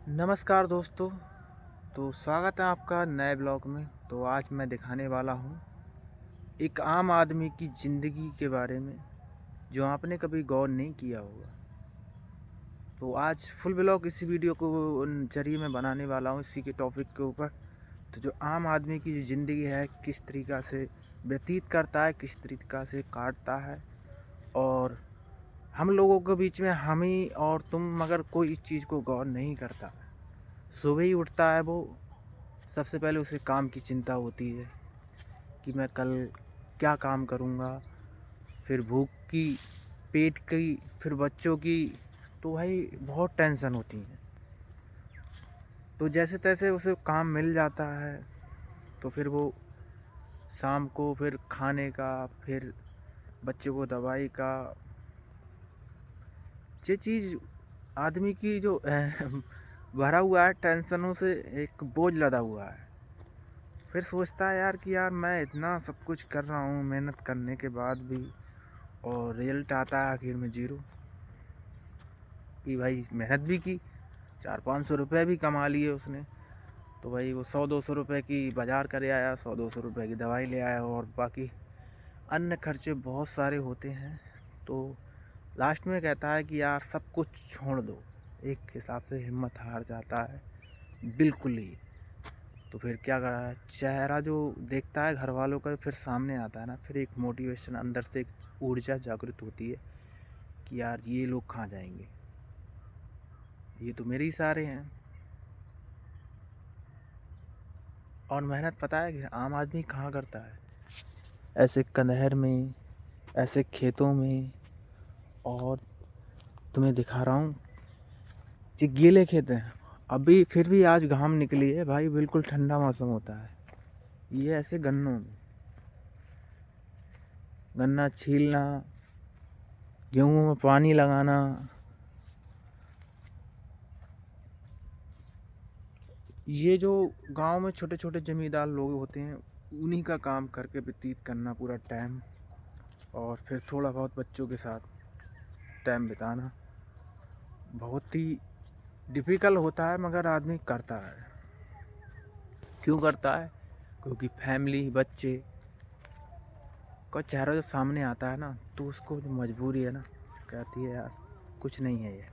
नमस्कार दोस्तों। तो स्वागत है आपका नए ब्लॉग में। तो आज मैं दिखाने वाला हूँ एक आम आदमी की ज़िंदगी के बारे में जो आपने कभी गौर नहीं किया होगा। तो आज फुल ब्लॉग इसी वीडियो को जरिए मैं बनाने वाला हूँ इसी के टॉपिक के ऊपर। तो जो आम आदमी की जो ज़िंदगी है किस तरीक़ा से व्यतीत करता है, किस तरीक़ा से काटता है, और हम लोगों के बीच में हम ही और तुम मगर कोई इस चीज़ को गौर नहीं करता। सुबह ही उठता है वो, सबसे पहले उसे काम की चिंता होती है कि मैं कल क्या काम करूँगा, फिर भूख की, पेट की, फिर बच्चों की। तो भाई बहुत टेंशन होती है। तो जैसे तैसे उसे काम मिल जाता है तो फिर वो शाम को फिर खाने का, फिर बच्चों को दवाई का, ये चीज़ आदमी की जो भरा हुआ है टेंशनों से, एक बोझ लदा हुआ है। फिर सोचता है यार कि यार मैं इतना सब कुछ कर रहा हूँ मेहनत करने के बाद भी, और रिजल्ट आता है आखिर में ज़ीरो। कि भाई मेहनत भी की, 400-500 रुपये भी कमा लिए उसने, तो भाई वो 100-200 रुपये की बाज़ार करे आया, 100-200 रुपये की दवाई ले आया, और बाकी अन्य खर्चे बहुत सारे होते हैं। तो लास्ट में कहता है कि यार सब कुछ छोड़ दो। एक हिसाब से हिम्मत हार जाता है बिल्कुल ही। तो फिर क्या करा है, चेहरा जो देखता है घर वालों का फिर सामने आता है ना, फिर एक मोटिवेशन अंदर से, एक ऊर्जा जागृत होती है कि यार ये लोग कहाँ जाएंगे, ये तो मेरे ही सहारे हैं। और मेहनत पता है कि आम आदमी कहाँ करता है, ऐसे कंदहर में, ऐसे खेतों में। और तुम्हें दिखा रहा हूँ, ये गीले खेत हैं अभी, फिर भी आज घाम निकली है भाई, बिल्कुल ठंडा मौसम होता है। ये ऐसे गन्नों में गन्ना छीलना, गेहूँ में पानी लगाना, ये जो गांव में छोटे छोटे ज़मींदार लोग होते हैं उन्हीं का काम करके व्यतीत करना पूरा टाइम, और फिर थोड़ा बहुत बच्चों के साथ टाइम बिताना। बहुत ही डिफ़िकल्ट होता है मगर आदमी करता है। क्यों करता है? क्योंकि फैमिली, बच्चे का चेहरा जब सामने आता है ना, तो उसको जो मजबूरी है ना, कहती है यार कुछ नहीं है ये।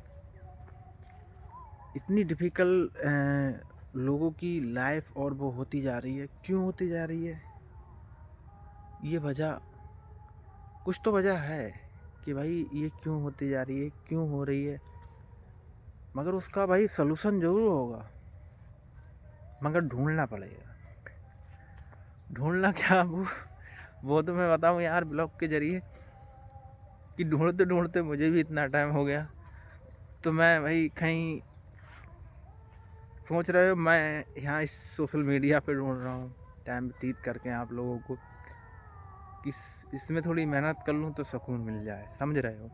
इतनी डिफ़िकल्ट लोगों की लाइफ और वो होती जा रही है। क्यों होती जा रही है? ये वजह, कुछ तो वजह है कि भाई ये क्यों होती जा रही है, क्यों हो रही है। मगर उसका भाई सलूशन ज़रूर होगा, मगर ढूंढना पड़ेगा। ढूंढना क्या, वो तो मैं बताऊँ यार ब्लॉग के ज़रिए, कि ढूंढते ढूंढते मुझे भी इतना टाइम हो गया। तो मैं भाई कहीं सोच रहे हो मैं यहाँ इस सोशल मीडिया पे ढूंढ रहा हूँ टाइम व्यतीत करके आप लोगों को, कि इसमें थोड़ी मेहनत कर लूँ तो सुकून मिल जाए, समझ रहे हो।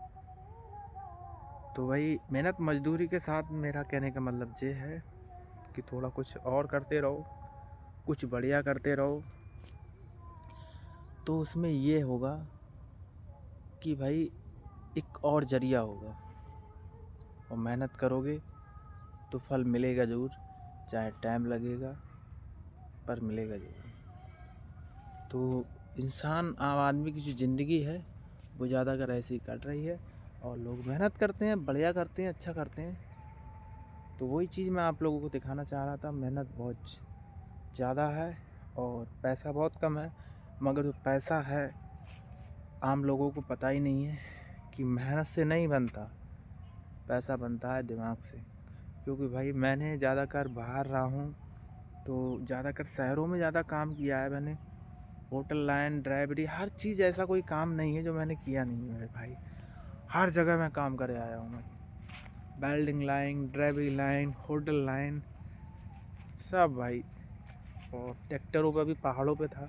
तो भाई मेहनत मजदूरी के साथ मेरा कहने का मतलब ये है कि थोड़ा कुछ और करते रहो, कुछ बढ़िया करते रहो। तो उसमें ये होगा कि भाई एक और जरिया होगा, और मेहनत करोगे तो फल मिलेगा ज़रूर, चाहे टाइम लगेगा पर मिलेगा ज़रूर। तो इंसान, आम आदमी की जो ज़िंदगी है वो ज़्यादातर ऐसी कट रही है, और लोग मेहनत करते हैं, बढ़िया करते हैं, अच्छा करते हैं। तो वही चीज़ मैं आप लोगों को दिखाना चाह रहा था। मेहनत बहुत ज़्यादा है और पैसा बहुत कम है, मगर जो पैसा है आम लोगों को पता ही नहीं है कि मेहनत से नहीं बनता, पैसा बनता है दिमाग से। क्योंकि भाई मैंने ज़्यादातर बाहर रहा हूँ, तो ज़्यादातर शहरों में ज़्यादा काम किया है मैंने। होटल लाइन, ड्राइवरी, हर चीज़, ऐसा कोई काम नहीं है जो मैंने किया नहीं है मेरे भाई। हर जगह मैं काम करे आया हूँ मैं, वेल्डिंग लाइन, ड्राइवरी लाइन, होटल लाइन, सब भाई। और ट्रैक्टरों पर भी, पहाड़ों पे था।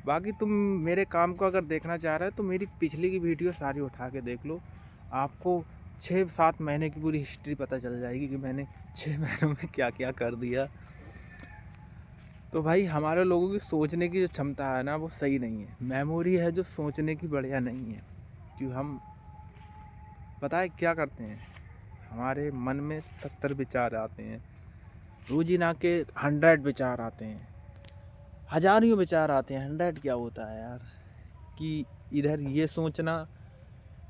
बाकी तुम मेरे काम को अगर देखना चाह रहे हो तो मेरी पिछली की वीडियो सारी उठा के देख लो, आपको 6-7 महीने की पूरी हिस्ट्री पता चल जाएगी कि मैंने 6 महीनों में क्या क्या कर दिया। तो भाई हमारे लोगों की सोचने की जो क्षमता है ना वो सही नहीं है, मेमोरी है जो सोचने की बढ़िया नहीं है। क्यों हम, पता है क्या करते हैं, हमारे मन में 70 विचार आते हैं, रोजीना के 100 विचार आते हैं, हजारों विचार आते हैं। 100 क्या होता है यार, कि इधर ये सोचना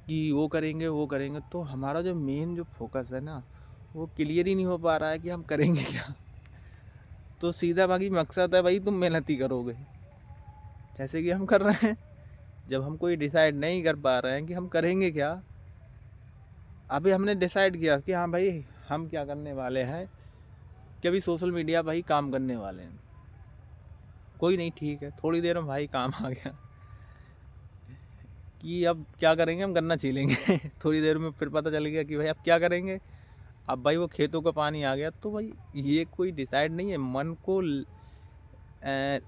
कि वो करेंगे, तो हमारा जो मेन जो फोकस है ना, वो क्लियर ही नहीं हो पा रहा है कि हम करेंगे क्या। तो सीधा बाकी मकसद है भाई, तुम मेहनत ही करोगे, जैसे कि हम कर रहे हैं। जब हम कोई डिसाइड नहीं कर पा रहे हैं कि हम करेंगे क्या, अभी हमने डिसाइड किया कि हाँ भाई हम क्या करने वाले हैं, कि अभी सोशल मीडिया भाई काम करने वाले हैं। कोई नहीं, ठीक है, थोड़ी देर में भाई काम आ गया कि अब क्या करेंगे, हम गन्ना छीलेंगे। थोड़ी देर में फिर पता चल गया कि भाई अब क्या करेंगे, अब भाई वो खेतों का पानी आ गया। तो भाई ये कोई डिसाइड नहीं है, मन को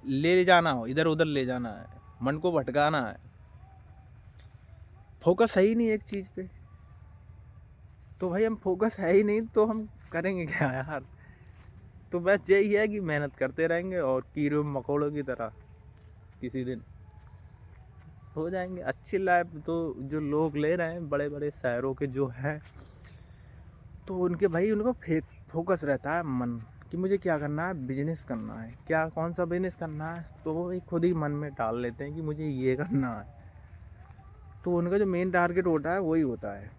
ले जाना हो, इधर उधर ले जाना है, मन को भटकाना है, फोकस है ही नहीं एक चीज़ पे। तो भाई हम फोकस है ही नहीं तो हम करेंगे क्या यार। तो बस यही है कि मेहनत करते रहेंगे और कीड़ों मकोड़ों की तरह किसी दिन हो जाएंगे। अच्छी लाइफ तो जो लोग ले रहे हैं बड़े बड़े शहरों के जो हैं, तो उनके भाई उनको फोकस रहता है मन कि मुझे क्या करना है, बिजनेस करना है, क्या कौन सा बिजनेस करना है, तो वो खुद ही मन में डाल लेते हैं कि मुझे ये करना है। तो उनका जो मेन टारगेट होता है वही होता है,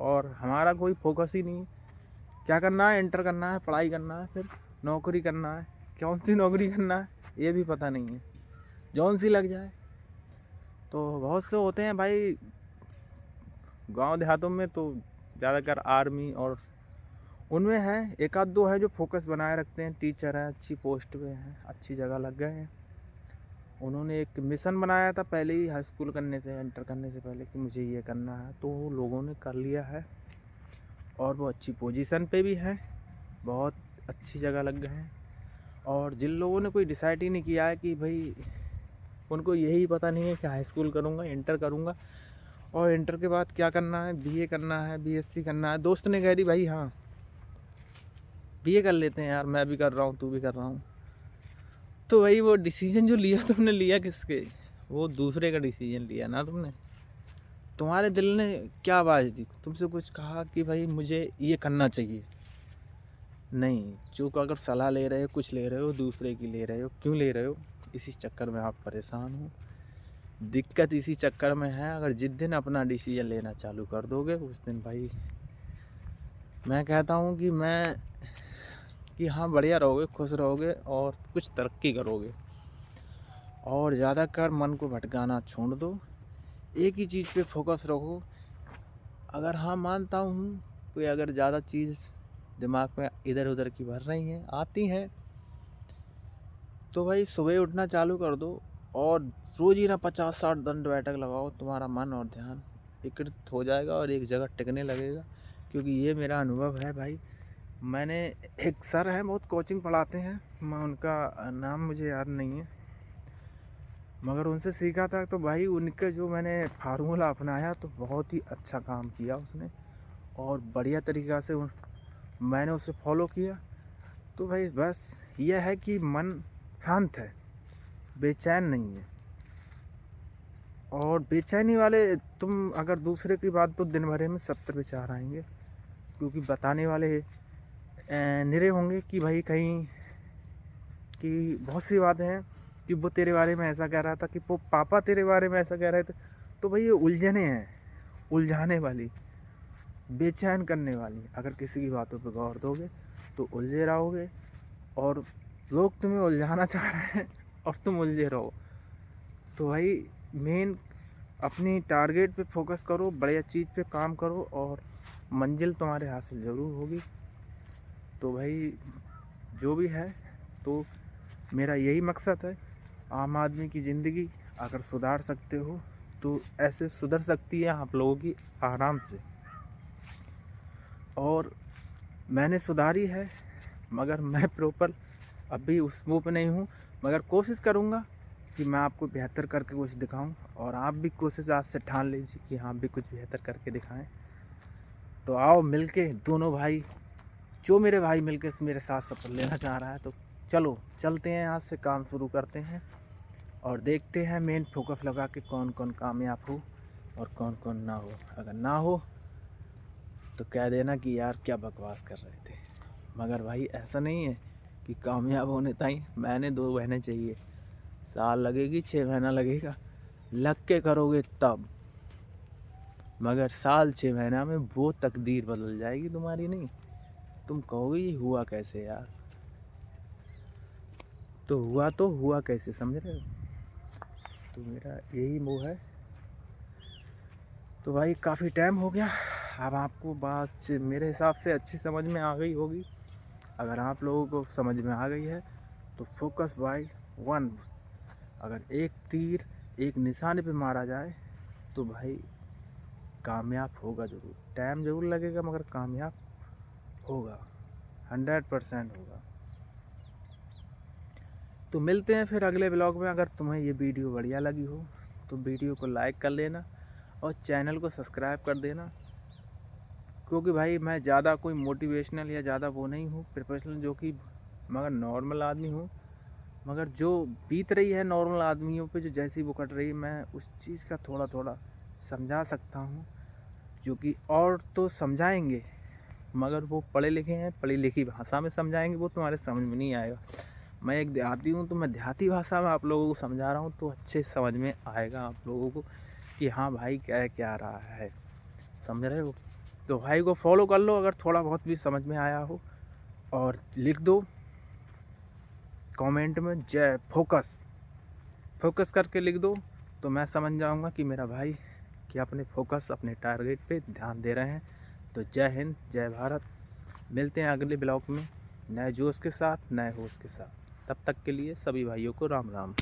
और हमारा कोई फोकस ही नहीं। क्या करना है, इंटर करना है, पढ़ाई करना है, फिर नौकरी करना है, कौन सी नौकरी करना है ये भी पता नहीं है, जौन सी लग जाए। तो बहुत से होते हैं भाई गांव देहातों में, तो ज़्यादातर आर्मी और उनमें है, एक आध दो है जो फोकस बनाए रखते हैं, टीचर हैं, अच्छी पोस्ट पे हैं, अच्छी जगह लग गए हैं। उन्होंने एक मिशन बनाया था पहले ही हाई स्कूल करने से, इंटर करने से पहले, कि मुझे ये करना है, तो वो लोगों ने कर लिया है और वो अच्छी पोजीशन पे भी है, बहुत अच्छी जगह लग गए हैं। और जिन लोगों ने कोई डिसाइड ही नहीं किया है कि भाई उनको यही पता नहीं है कि हाई स्कूल करूँगा, इंटर करूँगा और इंटर के बाद क्या करना है, बीए करना है, बीएससी करना है। दोस्त ने कह दी भाई हाँ बीए कर लेते हैं यार, मैं भी कर रहा हूँ, तू भी कर रहा हूँ। तो भाई वो डिसीजन जो लिया तुमने, लिया किसके, वो दूसरे का डिसीजन लिया ना तुमने। तुम्हारे दिल ने क्या आवाज़ दी, तुमसे कुछ कहा कि भाई मुझे ये करना चाहिए? नहीं, जो अगर सलाह ले रहे हो, कुछ ले रहे हो, दूसरे की ले रहे हो, क्यों ले रहे हो? इसी चक्कर में आप परेशान हो। दिक्कत इसी चक्कर में है। अगर जिस दिन अपना डिसीजन लेना चालू कर दोगे उस दिन भाई मैं कहता हूँ कि हाँ बढ़िया रहोगे, खुश रहोगे और कुछ तरक्की करोगे। और ज़्यादातर मन को भटकाना छोड़ दो, एक ही चीज़ पे फोकस रखो। अगर हाँ मानता हूँ कोई अगर ज़्यादा चीज़ दिमाग में इधर उधर की भर रही हैं, आती हैं, तो भाई सुबह उठना चालू कर दो और रोज़ ही ना 50-60 दंड बैठक लगाओ, तुम्हारा मन और ध्यान एकीकृत हो जाएगा और एक जगह टिकने लगेगा। क्योंकि ये मेरा अनुभव है भाई। मैंने एक सर हैं, बहुत कोचिंग पढ़ाते हैं, मैं उनका नाम मुझे याद नहीं है, मगर उनसे सीखा था। तो भाई उनके जो मैंने फार्मूला अपनाया तो बहुत ही अच्छा काम किया उसने, और बढ़िया तरीक़ा से मैंने उसे फॉलो किया। तो भाई बस यह है कि मन शांत है, बेचैन नहीं है। और बेचैनी वाले तुम अगर दूसरे की बात, तो दिन भर में 70 विचार आएंगे, क्योंकि बताने वाले निरे होंगे कि भाई कहीं कि बहुत सी बातें हैं कि वो तेरे बारे में ऐसा कह रहा था, कि वो पापा तेरे बारे में ऐसा कह रहे थे। तो भाई ये उलझने हैं, उलझाने वाली, बेचैन करने वाली। अगर किसी की बातों पे गौर दोगे तो उलझे रहोगे, और लोग तुम्हें उलझाना चाह रहे हैं और तुम उलझे रहो। तो भाई मेन अपनी टारगेट पे फोकस करो, बढ़िया चीज़ पे काम करो और मंजिल तुम्हारे हासिल ज़रूर होगी। तो भाई जो भी है, तो मेरा यही मकसद है, आम आदमी की ज़िंदगी अगर सुधार सकते हो तो ऐसे सुधर सकती है आप लोगों की आराम से। और मैंने सुधारी है, मगर मैं प्रॉपर अभी उस वो पे नहीं हूँ, मगर कोशिश करूँगा कि मैं आपको बेहतर करके कुछ दिखाऊं। और आप भी कोशिश आज से ठान लीजिए कि हाँ भी कुछ बेहतर करके दिखाएं। तो आओ मिलके दोनों भाई, जो मेरे भाई मिलके मेरे साथ सफर लेना चाह रहा है, तो चलो चलते हैं, आज से काम शुरू करते हैं और देखते हैं मेन फोकस लगा के कौन कौन कामयाब हो और कौन कौन ना हो। अगर ना हो तो कह देना कि यार क्या बकवास कर रहे थे। मगर भाई ऐसा नहीं है कि कामयाब होने ताईं महीने 2 महीने चाहिए, साल लगेगी, 6 महीना लगेगा, लग के करोगे तब। मगर साल 6 महीना में वो तकदीर बदल जाएगी तुम्हारी, नहीं तुम कहोगे ये हुआ कैसे यार। तो हुआ कैसे, समझ रहे हो। तो मेरा यही मोह है। तो भाई काफ़ी टाइम हो गया, अब आपको बात मेरे हिसाब से अच्छी समझ में आ गई होगी। अगर आप लोगों को समझ में आ गई है तो फोकस बाय वन। अगर एक तीर एक निशाने पे मारा जाए तो भाई कामयाब होगा ज़रूर। टाइम ज़रूर लगेगा मगर कामयाब होगा, 100% होगा। तो मिलते हैं फिर अगले ब्लॉग में। अगर तुम्हें ये वीडियो बढ़िया लगी हो तो वीडियो को लाइक कर लेना और चैनल को सब्सक्राइब कर देना। क्योंकि भाई मैं ज़्यादा कोई मोटिवेशनल या ज़्यादा वो नहीं हूँ प्रोफेशनल, जो कि मगर नॉर्मल आदमी हूँ। मगर जो बीत रही है नॉर्मल आदमियों पे, जो जैसी वो कट रही है, मैं उस चीज़ का थोड़ा थोड़ा समझा सकता हूँ। जो कि और तो समझाएंगे मगर वो पढ़े लिखे हैं, पढ़ी लिखी भाषा में समझाएंगे, वो तुम्हारे समझ में नहीं आएगा। मैं एक देहाती हूँ तो मैं देहाती भाषा में आप लोगों को समझा रहा हूँ, तो अच्छे समझ में आएगा आप लोगों को कि हाँ भाई क्या रहा है, समझ रहे हो। तो भाई को फॉलो कर लो अगर थोड़ा बहुत भी समझ में आया हो, और लिख दो कमेंट में जय फोकस करके लिख दो, तो मैं समझ जाऊँगा कि मेरा भाई कि अपने फोकस अपने टारगेट पे ध्यान दे रहे हैं। तो जय हिंद, जय भारत। मिलते हैं अगले ब्लॉग में नए जोश के साथ, नए होश के साथ। तब तक के लिए सभी भाइयों को राम राम।